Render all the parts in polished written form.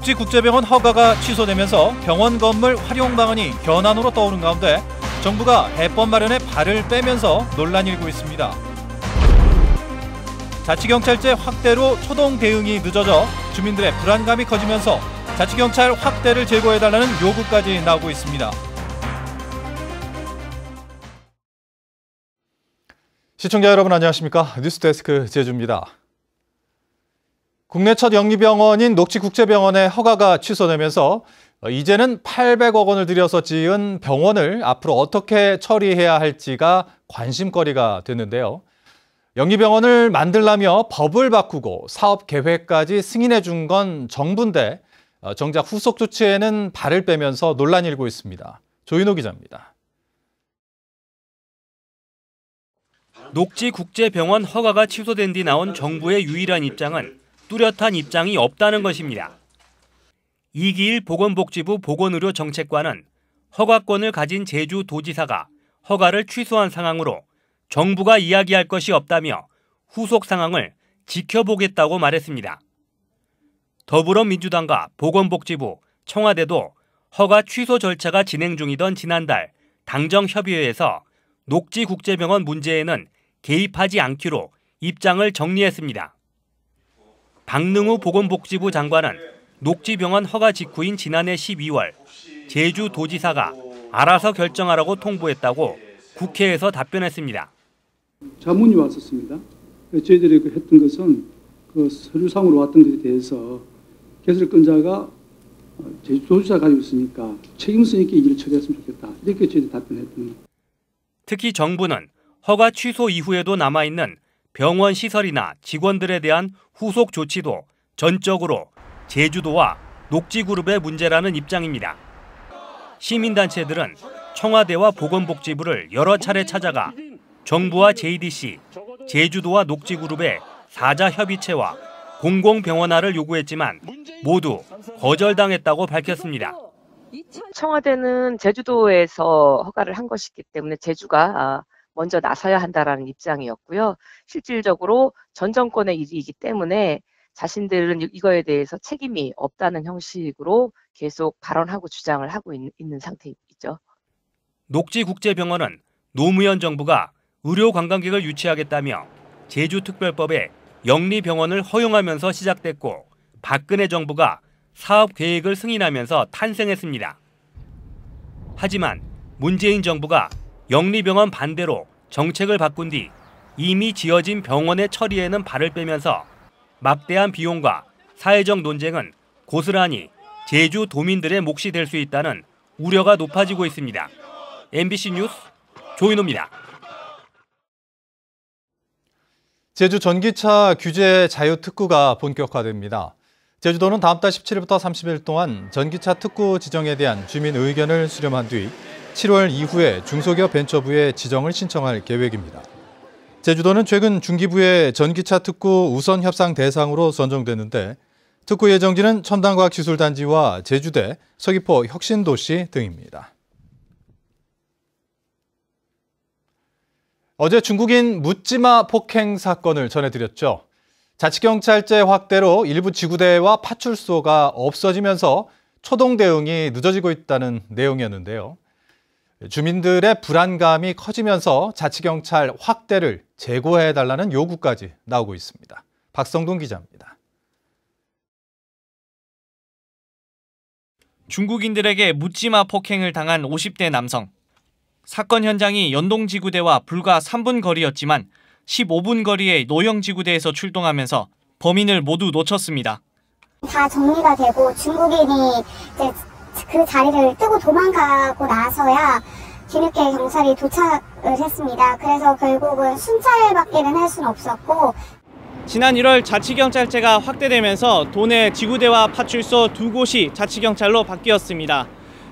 녹지국제병원 허가가 취소되면서 병원 건물 활용 방안이 현안으로 떠오른 가운데 정부가 해법 마련에 발을 빼면서 논란이 일고 있습니다. 자치경찰제 확대로 초동 대응이 늦어져 주민들의 불안감이 커지면서 자치경찰 확대를 제고해달라는 요구까지 나오고 있습니다. 시청자 여러분 안녕하십니까? 뉴스데스크 제주입니다. 국내 첫 영리병원인 녹지국제병원의 허가가 취소되면서 이제는 800억 원을 들여서 지은 병원을 앞으로 어떻게 처리해야 할지가 관심거리가 됐는데요. 영리병원을 만들려며 법을 바꾸고 사업 계획까지 승인해 준 건 정부인데 정작 후속 조치에는 발을 빼면서 논란이 일고 있습니다. 조인호 기자입니다. 녹지국제병원 허가가 취소된 뒤 나온 정부의 유일한 입장은 뚜렷한 입장이 없다는 것입니다. 이기일 보건복지부 보건의료정책관은 허가권을 가진 제주도지사가 허가를 취소한 상황으로 정부가 이야기할 것이 없다며 후속 상황을 지켜보겠다고 말했습니다. 더불어민주당과 보건복지부, 청와대도 허가 취소 절차가 진행 중이던 지난달 당정협의회에서 녹지국제병원 문제에는 개입하지 않기로 입장을 정리했습니다. 박능우 보건복지부 장관은 녹지병원 허가 직후인 지난해 12월 제주도지사가 알아서 결정하라고 통보했다고 국회에서 답변했습니다. 자문이 왔었습니다. 저희들이 했던 것은 그 서류상으로 왔던 것에 대해서 개설권자가 제주도지사가 가지고 있으니까 책임성 있게 일을 처리했으면 좋겠다. 이렇게 저희들이 답변했던 겁니다. 특히 정부는 허가 취소 이후에도 남아있는 병원 시설이나 직원들에 대한 후속 조치도 전적으로 제주도와 녹지그룹의 문제라는 입장입니다. 시민단체들은 청와대와 보건복지부를 여러 차례 찾아가 정부와 JDC, 제주도와 녹지그룹의 사자협의체와 공공병원화를 요구했지만 모두 거절당했다고 밝혔습니다. 청와대는 제주도에서 허가를 한 것이기 때문에 제주가 먼저 나서야 한다라는 입장이었고요. 실질적으로 전 정권의 일이기 때문에 자신들은 이거에 대해서 책임이 없다는 형식으로 계속 발언하고 주장을 하고 있는 상태이죠. 녹지국제병원은 노무현 정부가 의료관광객을 유치하겠다며 제주특별법에 영리병원을 허용하면서 시작됐고 박근혜 정부가 사업 계획을 승인하면서 탄생했습니다. 하지만 문재인 정부가 영리병원 반대로 정책을 바꾼 뒤 이미 지어진 병원의 처리에는 발을 빼면서 막대한 비용과 사회적 논쟁은 고스란히 제주 도민들의 몫이 될 수 있다는 우려가 높아지고 있습니다. MBC 뉴스 조인호입니다. 제주 전기차 규제 자유특구가 본격화됩니다. 제주도는 다음 달 17일부터 30일 동안 전기차 특구 지정에 대한 주민 의견을 수렴한 뒤 7월 이후에 중소기업 벤처부에 지정을 신청할 계획입니다. 제주도는 최근 중기부의 전기차 특구 우선 협상 대상으로 선정됐는데 특구 예정지는 첨단과학기술단지와 제주대, 서귀포 혁신도시 등입니다. 어제 중국인 묻지마 폭행 사건을 전해드렸죠. 자치경찰제 확대로 일부 지구대와 파출소가 없어지면서 초동 대응이 늦어지고 있다는 내용이었는데요. 주민들의 불안감이 커지면서 자치경찰 확대를 재고해달라는 요구까지 나오고 있습니다. 박성동 기자입니다. 중국인들에게 묻지마 폭행을 당한 50대 남성. 사건 현장이 연동지구대와 불과 3분 거리였지만 15분 거리의 노영지구대에서 출동하면서 범인을 모두 놓쳤습니다. 다 정리가 되고 중국인이 이제 그 자리를 뜨고 도망가고 나서야 뒤늦게 경찰이 도착을 했습니다. 그래서 결국은 순찰받기는 할 수는 없었고 지난 1월 자치경찰제가 확대되면서 도내 지구대와 파출소 2곳이 자치경찰로 바뀌었습니다.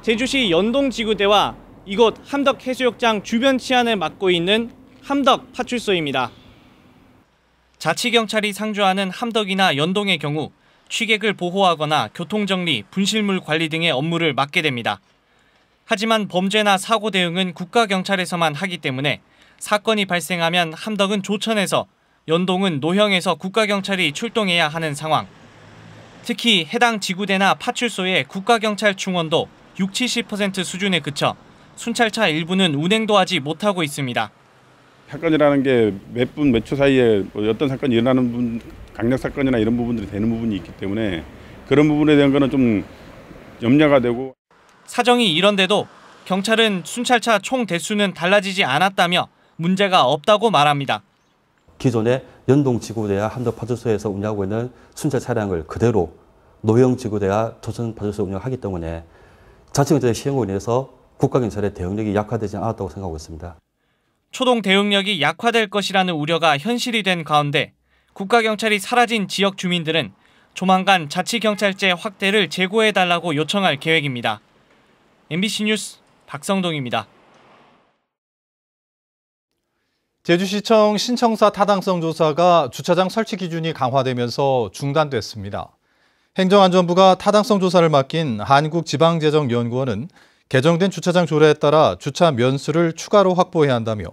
제주시 연동지구대와 이곳 함덕해수욕장 주변 치안을 맡고 있는 함덕 파출소입니다. 자치경찰이 상주하는 함덕이나 연동의 경우 취객을 보호하거나 교통정리, 분실물 관리 등의 업무를 맡게 됩니다. 하지만 범죄나 사고 대응은 국가경찰에서만 하기 때문에 사건이 발생하면 함덕은 조천에서, 연동은 노형에서 국가경찰이 출동해야 하는 상황. 특히 해당 지구대나 파출소의 국가경찰 충원도 60-70% 수준에 그쳐 순찰차 일부는 운행도 하지 못하고 있습니다. 사건이라는 게 몇 분, 몇 초 사이에 어떤 사건이 일어나는 강력 사건이나 이런 부분들이 되는 부분이 있기 때문에 그런 부분에 대한 거는 좀 염려가 되고. 사정이 이런데도 경찰은 순찰차 총 대수는 달라지지 않았다며 문제가 없다고 말합니다. 기존의 연동지구대와 함덕파출소에서 운영하고 있는 순찰 차량을 그대로 노영지구대와 조선파출소 운영하기 때문에 자치경찰의 시행으로 인해서 국가경찰의 대응력이 약화되지 않았다고 생각하고 있습니다. 초동 대응력이 약화될 것이라는 우려가 현실이 된 가운데 국가경찰이 사라진 지역 주민들은 조만간 자치경찰제 확대를 재고해달라고 요청할 계획입니다. MBC 뉴스 박성동입니다. 제주시청 신청사 타당성 조사가 주차장 설치 기준이 강화되면서 중단됐습니다. 행정안전부가 타당성 조사를 맡긴 한국지방재정연구원은 개정된 주차장 조례에 따라 주차 면수를 추가로 확보해야 한다며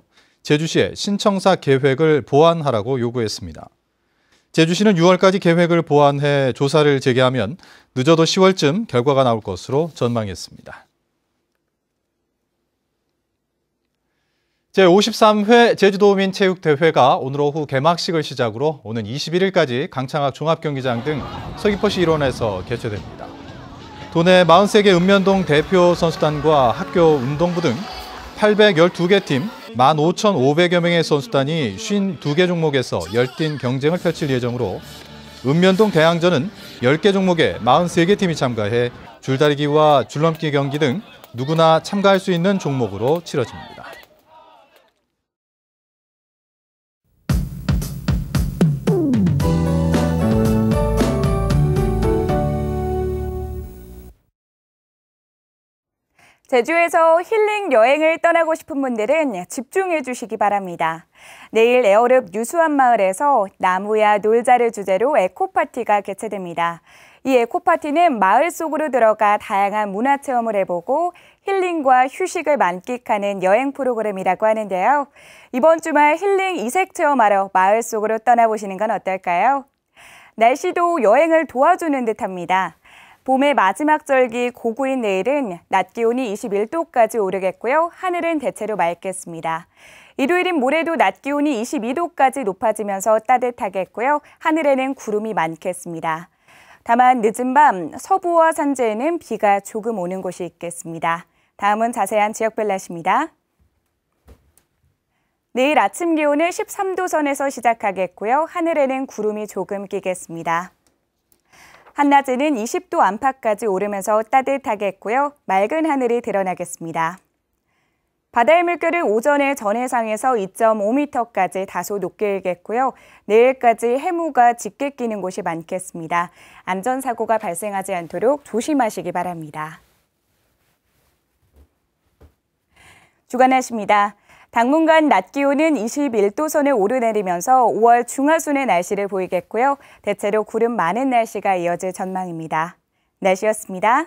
제주시에 신청사 계획을 보완하라고 요구했습니다. 제주시는 6월까지 계획을 보완해 조사를 재개하면 늦어도 10월쯤 결과가 나올 것으로 전망했습니다. 제53회 제주도민체육대회가 오늘 오후 개막식을 시작으로 오는 21일까지 강창학 종합경기장 등 서귀포시 일원에서 개최됩니다. 도내 43개 읍면동 대표 선수단과 학교 운동부 등 812개 팀 15,500여 명의 선수단이 52개 종목에서 열띤 경쟁을 펼칠 예정으로 읍면동 대항전은 10개 종목에 43개 팀이 참가해 줄다리기와 줄넘기 경기 등 누구나 참가할 수 있는 종목으로 치러집니다. 제주에서 힐링 여행을 떠나고 싶은 분들은 집중해 주시기 바랍니다. 내일 에어릅 유수암마을에서 나무야 놀자를 주제로 에코파티가 개최됩니다. 이 에코파티는 마을 속으로 들어가 다양한 문화체험을 해보고 힐링과 휴식을 만끽하는 여행 프로그램이라고 하는데요. 이번 주말 힐링 이색 체험하러 마을 속으로 떠나보시는 건 어떨까요? 날씨도 여행을 도와주는 듯합니다. 봄의 마지막 절기 고구인 내일은 낮 기온이 21도까지 오르겠고요. 하늘은 대체로 맑겠습니다. 일요일인 모레도 낮 기온이 22도까지 높아지면서 따뜻하겠고요. 하늘에는 구름이 많겠습니다. 다만 늦은 밤 서부와 산지에는 비가 조금 오는 곳이 있겠습니다. 다음은 자세한 지역별 날씨입니다. 내일 아침 기온은 13도 선에서 시작하겠고요. 하늘에는 구름이 조금 끼겠습니다. 한낮에는 20도 안팎까지 오르면서 따뜻하겠고요. 맑은 하늘이 드러나겠습니다. 바다의 물결은 오전에 전해상에서 2.5m까지 다소 높게 일겠고요. 내일까지 해무가 짙게 끼는 곳이 많겠습니다. 안전사고가 발생하지 않도록 조심하시기 바랍니다. 주간 날씨입니다. 당분간 낮 기온은 21도 선에 오르내리면서 5월 중하순의 날씨를 보이겠고요. 대체로 구름 많은 날씨가 이어질 전망입니다. 날씨였습니다.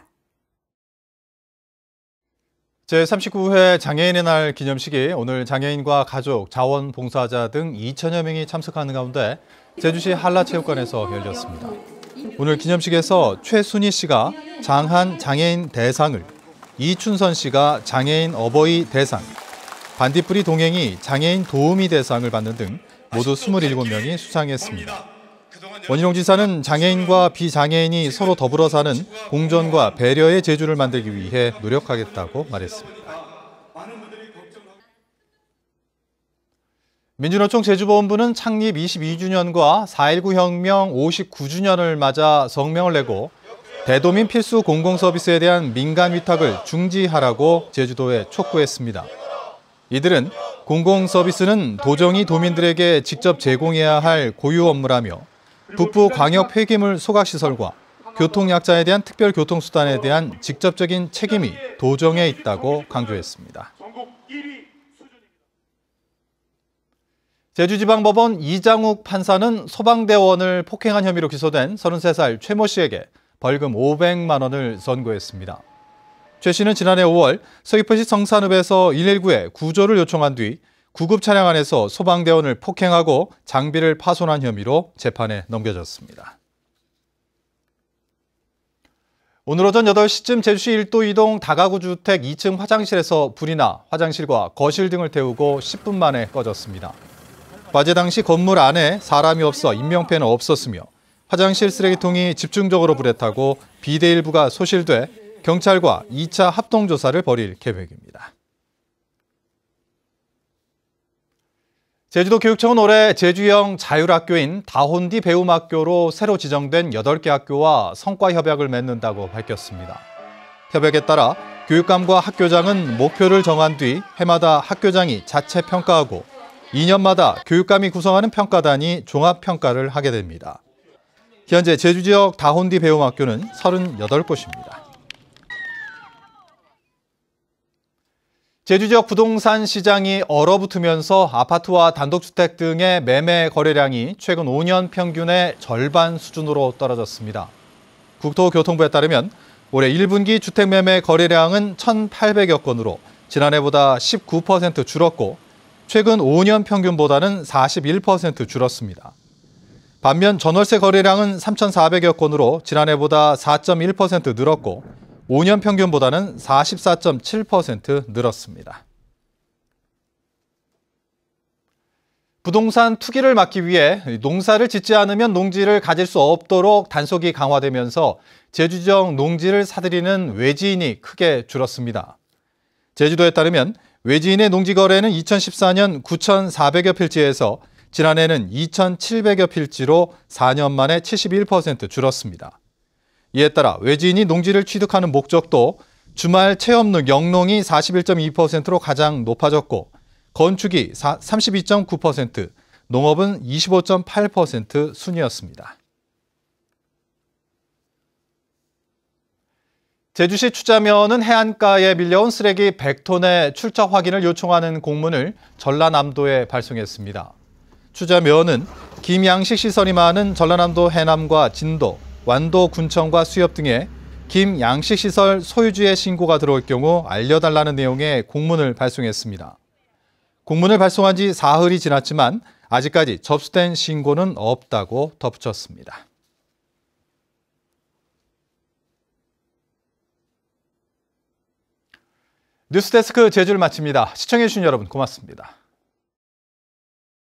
제39회 장애인의 날 기념식이 오늘 장애인과 가족, 자원봉사자 등 2천여 명이 참석하는 가운데 제주시 한라체육관에서 열렸습니다. 오늘 기념식에서 최순희 씨가 장한 장애인 대상을, 이춘선 씨가 장애인 어버이 대상, 반딧불이 동행이 장애인 도우미 대상을 받는 등 모두 27명이 수상했습니다. 원희룡 지사는 장애인과 비장애인이 서로 더불어 사는 공존과 배려의 제주를 만들기 위해 노력하겠다고 말했습니다. 민주노총 제주보훈부는 창립 22주년과 4.19 혁명 59주년을 맞아 성명을 내고 대도민 필수 공공서비스에 대한 민간 위탁을 중지하라고 제주도에 촉구했습니다. 이들은 공공서비스는 도정이 도민들에게 직접 제공해야 할 고유 업무라며 북부 광역 폐기물 소각시설과 교통약자에 대한 특별교통수단에 대한 직접적인 책임이 도정에 있다고 강조했습니다. 제주지방법원 이장욱 판사는 소방대원을 폭행한 혐의로 기소된 33살 최모 씨에게 벌금 500만 원을 선고했습니다. 최 씨는 지난해 5월 서귀포시 성산읍에서 119에 구조를 요청한 뒤 구급 차량 안에서 소방대원을 폭행하고 장비를 파손한 혐의로 재판에 넘겨졌습니다. 오늘 오전 8시쯤 제주시 1도 2동 다가구 주택 2층 화장실에서 불이 나 화장실과 거실 등을 태우고 10분 만에 꺼졌습니다. 화재 당시 건물 안에 사람이 없어 인명피해는 없었으며 화장실 쓰레기통이 집중적으로 불에 타고 비대 일부가 소실돼 경찰과 2차 합동조사를 벌일 계획입니다. 제주도 교육청은 올해 제주형 자율학교인 다혼디 배움학교로 새로 지정된 8개 학교와 성과 협약을 맺는다고 밝혔습니다. 협약에 따라 교육감과 학교장은 목표를 정한 뒤 해마다 학교장이 자체 평가하고 2년마다 교육감이 구성하는 평가단이 종합평가를 하게 됩니다. 현재 제주 지역 다혼디 배움학교는 38곳입니다. 제주 지역 부동산 시장이 얼어붙으면서 아파트와 단독주택 등의 매매 거래량이 최근 5년 평균의 절반 수준으로 떨어졌습니다. 국토교통부에 따르면 올해 1분기 주택 매매 거래량은 1,800여 건으로 지난해보다 19% 줄었고 최근 5년 평균보다는 41% 줄었습니다. 반면 전월세 거래량은 3,400여 건으로 지난해보다 4.1% 늘었고 5년 평균보다는 44.7% 늘었습니다. 부동산 투기를 막기 위해 농사를 짓지 않으면 농지를 가질 수 없도록 단속이 강화되면서 제주 지역 농지를 사들이는 외지인이 크게 줄었습니다. 제주도에 따르면 외지인의 농지 거래는 2014년 9,400여 필지에서 지난해는 2,700여 필지로 4년 만에 71% 줄었습니다. 이에 따라 외지인이 농지를 취득하는 목적도 주말 체험능 영농이 41.2%로 가장 높아졌고 건축이 32.9%, 농업은 25.8% 순이었습니다. 제주시 추자면은 해안가에 밀려온 쓰레기 100톤의 출처 확인을 요청하는 공문을 전라남도에 발송했습니다. 추자면은 김양식 시설이 많은 전라남도 해남과 진도, 완도 군청과 수협 등에 김양식 시설 소유주의 신고가 들어올 경우 알려달라는 내용의 공문을 발송했습니다. 공문을 발송한 지 사흘이 지났지만 아직까지 접수된 신고는 없다고 덧붙였습니다. 뉴스데스크 제주를 마칩니다. 시청해주신 여러분 고맙습니다.